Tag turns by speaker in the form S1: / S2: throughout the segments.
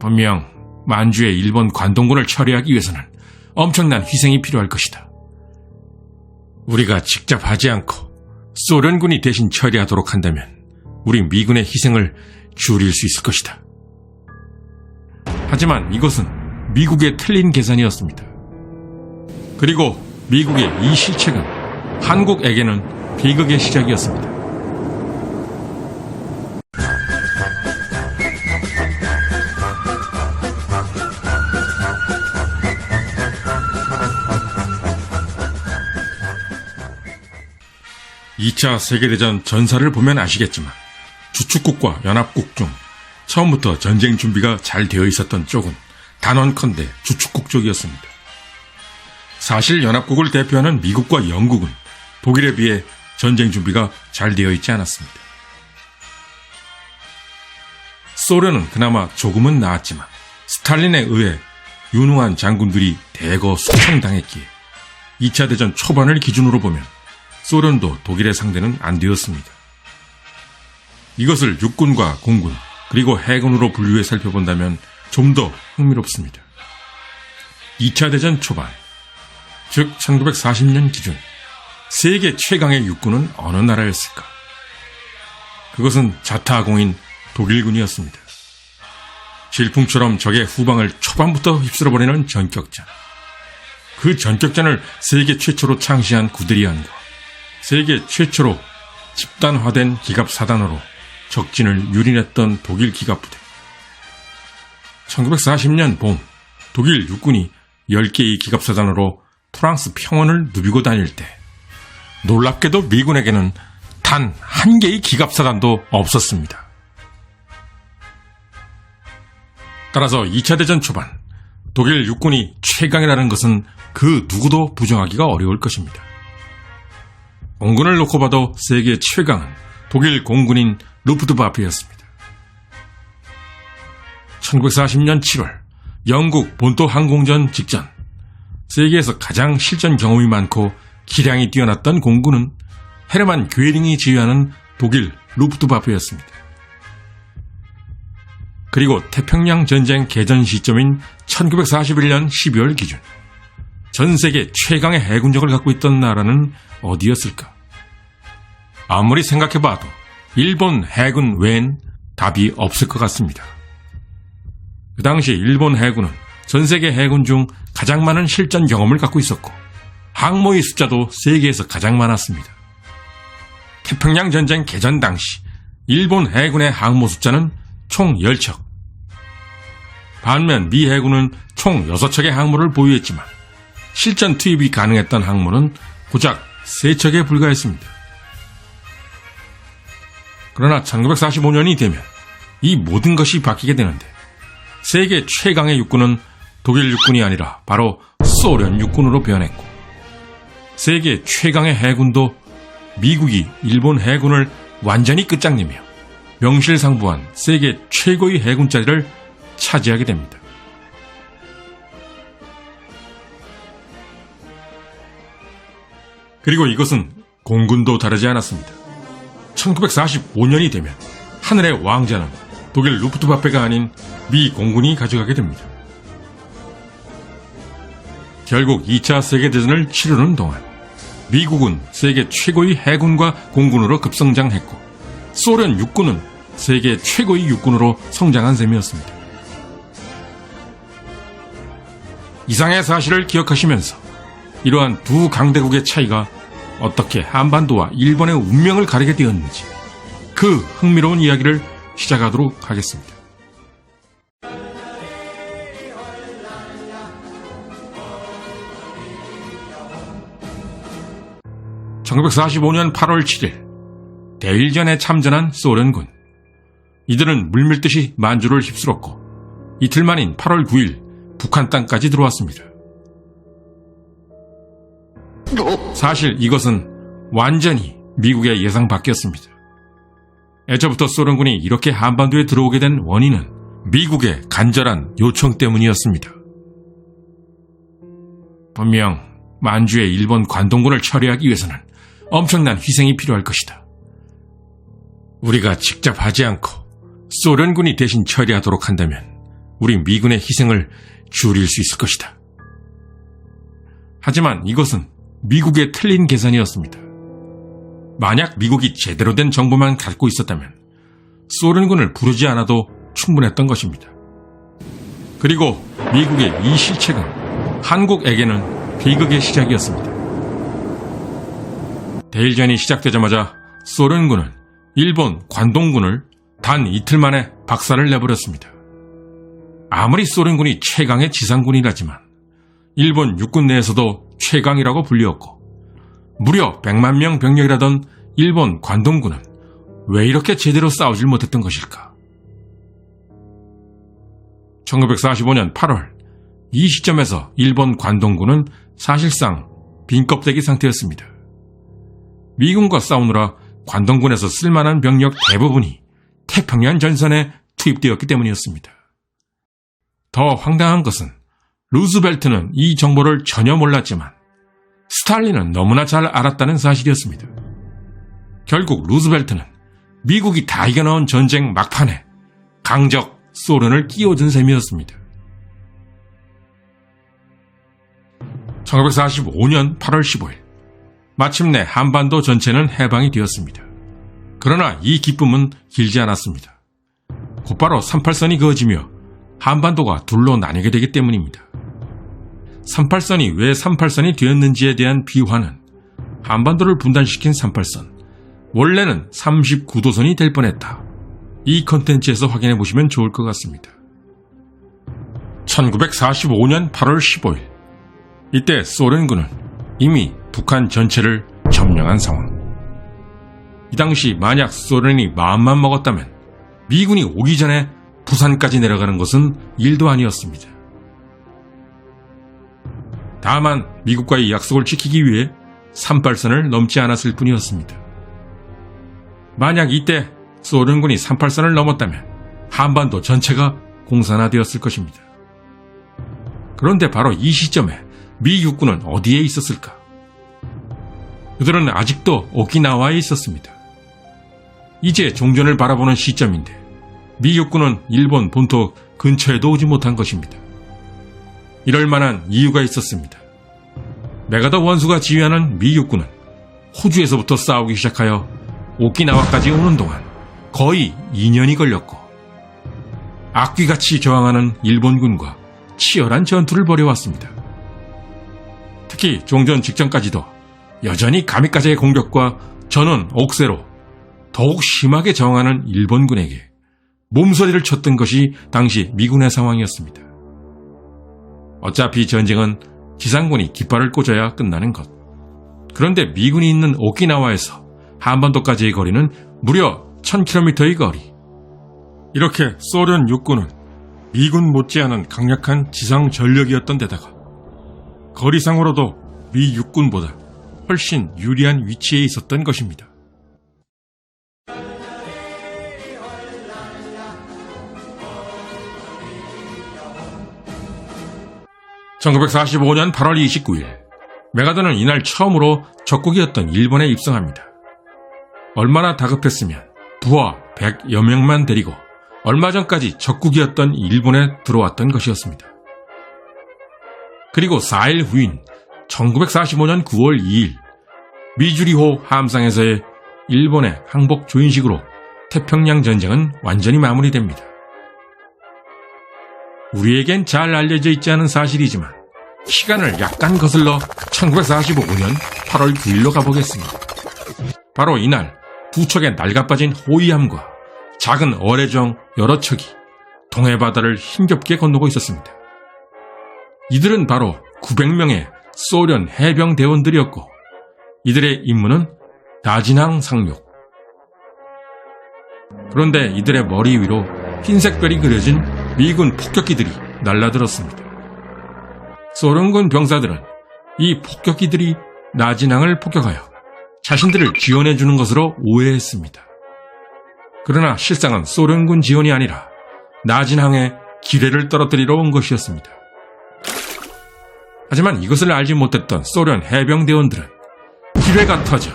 S1: 분명 만주의 일본 관동군을 처리하기 위해서는 엄청난 희생이 필요할 것이다. 우리가 직접 하지 않고 소련군이 대신 처리하도록 한다면 우리 미군의 희생을 줄일 수 있을 것이다. 하지만 이것은 미국의 틀린 계산이었습니다. 그리고 미국의 이 실책은 한국에게는 비극의 시작이었습니다. (2차) 세계대전 전사를 보면 아시겠지만 주축국과 연합국 중 처음부터 전쟁 준비가 잘 되어 있었던 쪽은 단언컨대 주축국 쪽이었습니다. 사실 연합국을 대표하는 미국과 영국은 독일에 비해 전쟁 준비가 잘 되어 있지 않았습니다. 소련은 그나마 조금은 나았지만 스탈린에 의해 유능한 장군들이 대거 숙청당했기에 2차 대전 초반을 기준으로 보면 소련도 독일의 상대는 안 되었습니다. 이것을 육군과 공군 그리고 해군으로 분류해 살펴본다면 좀 더 흥미롭습니다. 2차 대전 초반, 즉 1940년 기준 세계 최강의 육군은 어느 나라였을까? 그것은 자타공인 독일군이었습니다. 질풍처럼 적의 후방을 초반부터 휩쓸어버리는 전격전. 그 전격전을 세계 최초로 창시한 구데리안과 세계 최초로 집단화된 기갑사단으로 적진을 유린했던 독일 기갑부대. 1940년 봄 독일 육군이 10개의 기갑사단으로 프랑스 평원을 누비고 다닐 때 놀랍게도 미군에게는 단 한 개의 기갑사단도 없었습니다. 따라서 2차 대전 초반 독일 육군이 최강이라는 것은 그 누구도 부정하기가 어려울 것입니다. 공군을 놓고 봐도 세계 최강은 독일 공군인 루프트와프였습니다. 1940년 7월 영국 본토 항공전 직전 세계에서 가장 실전 경험이 많고 기량이 뛰어났던 공군은 헤르만 괴링이 지휘하는 독일 루프트와프였습니다. 그리고 태평양 전쟁 개전 시점인 1941년 12월 기준 전 세계 최강의 해군력을 갖고 있던 나라는 어디였을까? 아무리 생각해봐도 일본 해군 외엔 답이 없을 것 같습니다. 그 당시 일본 해군은 전 세계 해군 중 가장 많은 실전 경험을 갖고 있었고 항모의 숫자도 세계에서 가장 많았습니다. 태평양 전쟁 개전 당시 일본 해군의 항모 숫자는 총 10척. 반면 미 해군은 총 6척의 항모를 보유했지만 실전 투입이 가능했던 항모는 고작 3척에 불과했습니다. 그러나 1945년이 되면 이 모든 것이 바뀌게 되는데 세계 최강의 육군은 독일 육군이 아니라 바로 소련 육군으로 변했고 세계 최강의 해군도 미국이 일본 해군을 완전히 끝장내며 명실상부한 세계 최고의 해군 자리를 차지하게 됩니다. 그리고 이것은 공군도 다르지 않았습니다. 1945년이 되면 하늘의 왕자는 독일 루프트와페가 아닌 미 공군이 가져가게 됩니다. 결국 2차 세계대전을 치르는 동안 미국은 세계 최고의 해군과 공군으로 급성장했고 소련 육군은 세계 최고의 육군으로 성장한 셈이었습니다. 이상의 사실을 기억하시면서 이러한 두 강대국의 차이가 어떻게 한반도와 일본의 운명을 가리게 되었는지 그 흥미로운 이야기를 시작하도록 하겠습니다. (1945년 8월 7일) 대일전에 참전한 소련군. 이들은 물밀듯이 만주를 휩쓸었고 이틀 만인 8월 9일 북한 땅까지 들어왔습니다. 사실 이것은 완전히 미국의 예상 밖이었습니다. 애초부터 소련군이 이렇게 한반도에 들어오게 된 원인은 미국의 간절한 요청 때문이었습니다. 분명 만주의 일본 관동군을 처리하기 위해서는 엄청난 희생이 필요할 것이다. 우리가 직접 하지 않고 소련군이 대신 처리하도록 한다면 우리 미군의 희생을 줄일 수 있을 것이다. 하지만 이것은 미국의 틀린 계산이었습니다. 만약 미국이 제대로 된 정보만 갖고 있었다면 소련군을 부르지 않아도 충분했던 것입니다. 그리고 미국의 이 실책은 한국에게는 비극의 시작이었습니다. 대일전이 시작되자마자 소련군은 일본 관동군을 단 이틀 만에 박살을 내버렸습니다. 아무리 소련군이 최강의 지상군이라지만 일본 육군 내에서도 최강이라고 불리웠고 무려 100만 명 병력이라던 일본 관동군은 왜 이렇게 제대로 싸우질 못했던 것일까? 1945년 8월 이 시점에서 일본 관동군은 사실상 빈껍데기 상태였습니다. 미군과 싸우느라 관동군에서 쓸만한 병력 대부분이 태평양 전선에 투입되었기 때문이었습니다. 더 황당한 것은 루즈벨트는 이 정보를 전혀 몰랐지만 스탈린은 너무나 잘 알았다는 사실이었습니다. 결국 루즈벨트는 미국이 다 이겨넣은 전쟁 막판에 강적 소련을 끼워준 셈이었습니다. 1945년 8월 15일 마침내 한반도 전체는 해방이 되었습니다. 그러나 이 기쁨은 길지 않았습니다. 곧바로 38선이 그어지며 한반도가 둘로 나뉘게 되기 때문입니다. 38선이 왜 38선이 되었는지에 대한 비화는 한반도를 분단시킨 38선, 원래는 39도선이 될 뻔했다. 이 컨텐츠에서 확인해 보시면 좋을 것 같습니다. 1945년 8월 15일 이때 소련군은 이미 북한 전체를 점령한 상황. 이 당시 만약 소련이 마음만 먹었다면 미군이 오기 전에 부산까지 내려가는 것은 일도 아니었습니다. 다만 미국과의 약속을 지키기 위해 38선을 넘지 않았을 뿐이었습니다. 만약 이때 소련군이 38선을 넘었다면 한반도 전체가 공산화되었을 것입니다. 그런데 바로 이 시점에 미 육군은 어디에 있었을까? 그들은 아직도 오키나와에 있었습니다. 이제 종전을 바라보는 시점인데 미 육군은 일본 본토 근처에도 오지 못한 것입니다. 이럴 만한 이유가 있었습니다. 메가더 원수가 지휘하는 미 육군은 호주에서부터 싸우기 시작하여 오키나와까지 오는 동안 거의 2년이 걸렸고 악귀같이 저항하는 일본군과 치열한 전투를 벌여왔습니다. 특히 종전 직전까지도 여전히 가미카제의 공격과 전원 옥새로 더욱 심하게 저항하는 일본군에게 몸서리를 쳤던 것이 당시 미군의 상황이었습니다. 어차피 전쟁은 지상군이 깃발을 꽂아야 끝나는 것. 그런데 미군이 있는 오키나와에서 한반도까지의 거리는 무려 1000km의 거리. 이렇게 소련 육군은 미군 못지않은 강력한 지상 전력이었던 데다가 거리상으로도 미 육군보다 훨씬 유리한 위치에 있었던 것입니다. (1945년 8월 29일) 메가더는 이날 처음으로 적국이었던 일본에 입성합니다. 얼마나 다급했으면 부하 100여 명만 데리고 얼마 전까지 적국이었던 일본에 들어왔던 것이었습니다. 그리고 4일 후인 1945년 9월 2일 미주리호 함상에서의 일본의 항복 조인식으로 태평양 전쟁은 완전히 마무리됩니다. 우리에겐 잘 알려져 있지 않은 사실이지만 시간을 약간 거슬러 1945년 8월 9일로 가보겠습니다. 바로 이날 두 척의 낡아빠진 호위함과 작은 어뢰정 여러 척이 동해바다를 힘겹게 건너고 있었습니다. 이들은 바로 900명의 소련 해병 대원들이었고 이들의 임무는 다진항 상륙. 그런데 이들의 머리 위로 흰색 별이 그려진 미군 폭격기들이 날아들었습니다. 소련군 병사들은 이 폭격기들이 나진항을 폭격하여 자신들을 지원해주는 것으로 오해했습니다. 그러나 실상은 소련군 지원이 아니라 나진항에 기뢰를 떨어뜨리러 온 것이었습니다. 하지만 이것을 알지 못했던 소련 해병대원들은 기뢰가 터져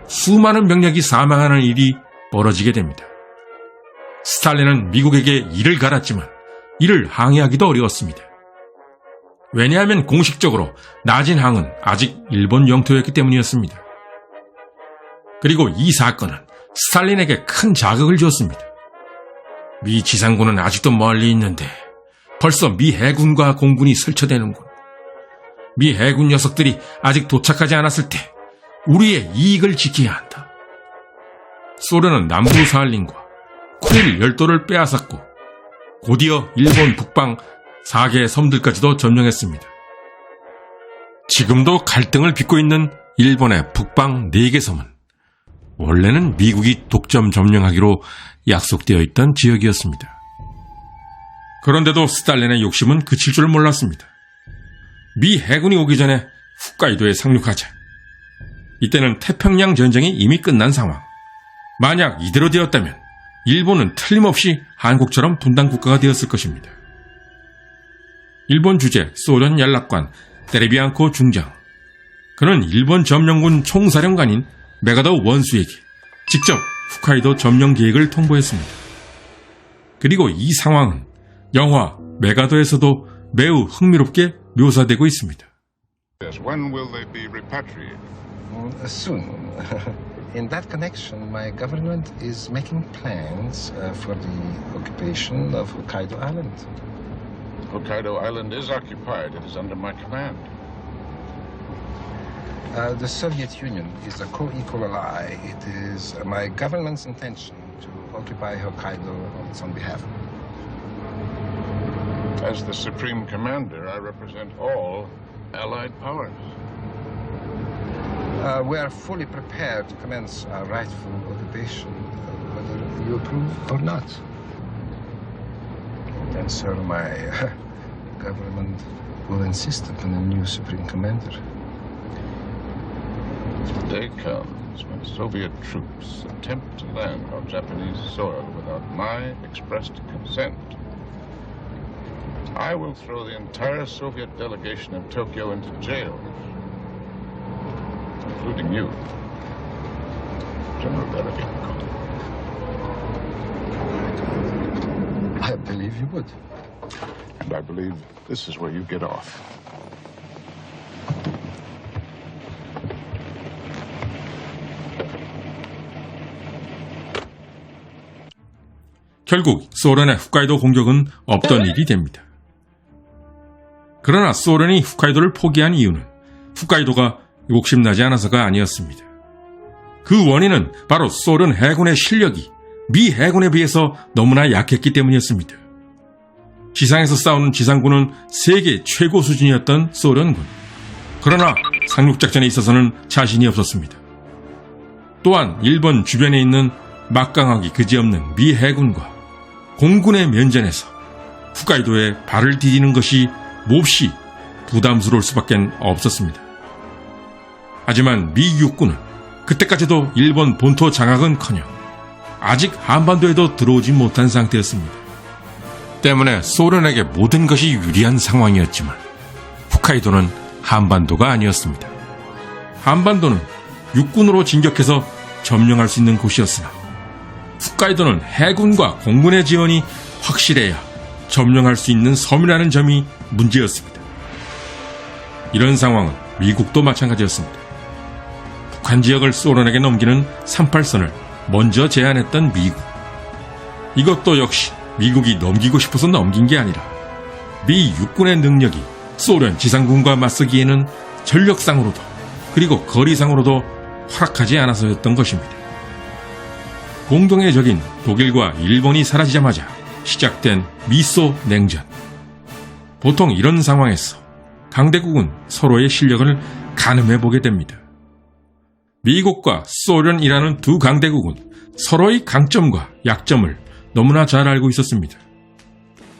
S1: 수많은 병력이 사망하는 일이 벌어지게 됩니다. 스탈린은 미국에게 이를 갈았지만 이를 항해하기도 어려웠습니다. 왜냐하면 공식적으로 나진항은 아직 일본 영토였기 때문이었습니다. 그리고 이 사건은 스탈린에게 큰 자극을 줬습니다. 미 지상군은 아직도 멀리 있는데 벌써 미 해군과 공군이 설쳐대는군. 미 해군 녀석들이 아직 도착하지 않았을 때 우리의 이익을 지켜야 한다. 소련은 남부 사할린과 쿠릴 열도를 빼앗았고 곧이어 일본 북방 4개의 섬들까지도 점령했습니다. 지금도 갈등을 빚고 있는 일본의 북방 4개 섬은 원래는 미국이 독점 점령하기로 약속되어 있던 지역이었습니다. 그런데도 스탈린의 욕심은 그칠 줄 몰랐습니다. 미 해군이 오기 전에 홋카이도에 상륙하자. 이때는 태평양 전쟁이 이미 끝난 상황. 만약 이대로 되었다면 일본은 틀림없이 한국처럼 분단 국가가 되었을 것입니다. 일본 주재 소련 연락관 데레비앙코 중장. 그는 일본 점령군 총사령관인 메가더 원수에게 직접 홋카이도 점령 계획을 통보했습니다. 그리고 이 상황은 영화 메가더에서도 매우 흥미롭게 묘사되고 있습니다.
S2: When will they be repatriated?
S3: Soon. In that connection, my government is making plans for the occupation of Hokkaido Island.
S2: Hokkaido Island is occupied. It is under my command.
S3: The Soviet Union is a co-equal ally. It is my government's intention to occupy Hokkaido on its own behalf.
S2: As the Supreme Commander, I represent all Allied powers.
S3: We are fully prepared to commence our rightful occupation, whether you approve or not. And sir, my government will insist upon a new Supreme Commander.
S2: The day comes when Soviet troops attempt to land on Japanese soil without my expressed consent. I will throw the entire Soviet delegation in Tokyo into jail, including you, General Derevienko.
S3: I believe you would.
S2: And I believe this is where you get off.
S1: 결국 소련의 홋카이도 공격은 없던 일이 됩니다. 그러나 소련이 홋카이도를 포기한 이유는 홋카이도가 욕심나지 않아서가 아니었습니다. 그 원인은 바로 소련 해군의 실력이 미 해군에 비해서 너무나 약했기 때문이었습니다. 지상에서 싸우는 지상군은 세계 최고 수준이었던 소련군. 그러나 상륙작전에 있어서는 자신이 없었습니다. 또한 일본 주변에 있는 막강하기 그지없는 미 해군과 공군의 면전에서 홋카이도에 발을 디디는 것이 몹시 부담스러울 수밖에 없었습니다. 하지만 미 육군은 그때까지도 일본 본토 장악은커녕 아직 한반도에도 들어오지 못한 상태였습니다. 때문에 소련에게 모든 것이 유리한 상황이었지만 홋카이도는 한반도가 아니었습니다. 한반도는 육군으로 진격해서 점령할 수 있는 곳이었으나 홋카이도는 해군과 공군의 지원이 확실해야 점령할 수 있는 섬이라는 점이 문제였습니다. 이런 상황은 미국도 마찬가지였습니다. 북한 지역을 소련에게 넘기는 38선을 먼저 제안했던 미국. 이것도 역시 미국이 넘기고 싶어서 넘긴 게 아니라 미 육군의 능력이 소련 지상군과 맞서기에는 전력상으로도 그리고 거리상으로도 허락하지 않아서였던 것입니다. 공동의 적인 독일과 일본이 사라지자마자 시작된 미소 냉전. 보통 이런 상황에서 강대국은 서로의 실력을 가늠해보게 됩니다. 미국과 소련이라는 두 강대국은 서로의 강점과 약점을 너무나 잘 알고 있었습니다.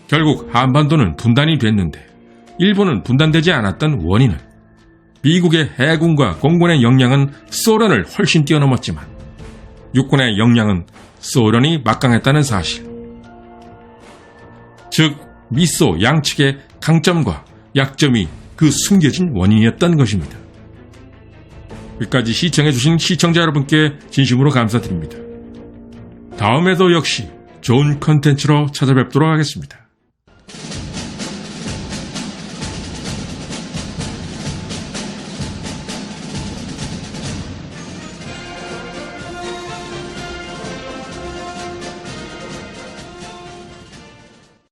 S1: 결국 한반도는 분단이 됐는데 일본은 분단되지 않았던 원인은 미국의 해군과 공군의 역량은 소련을 훨씬 뛰어넘었지만 육군의 역량은 소련이 막강했다는 사실. 즉 미소 양측의 강점과 약점이 그 숨겨진 원인이었던 것입니다. 여기까지 시청해주신 시청자 여러분께 진심으로 감사드립니다. 다음에도 역시 좋은 컨텐츠로 찾아뵙도록 하겠습니다.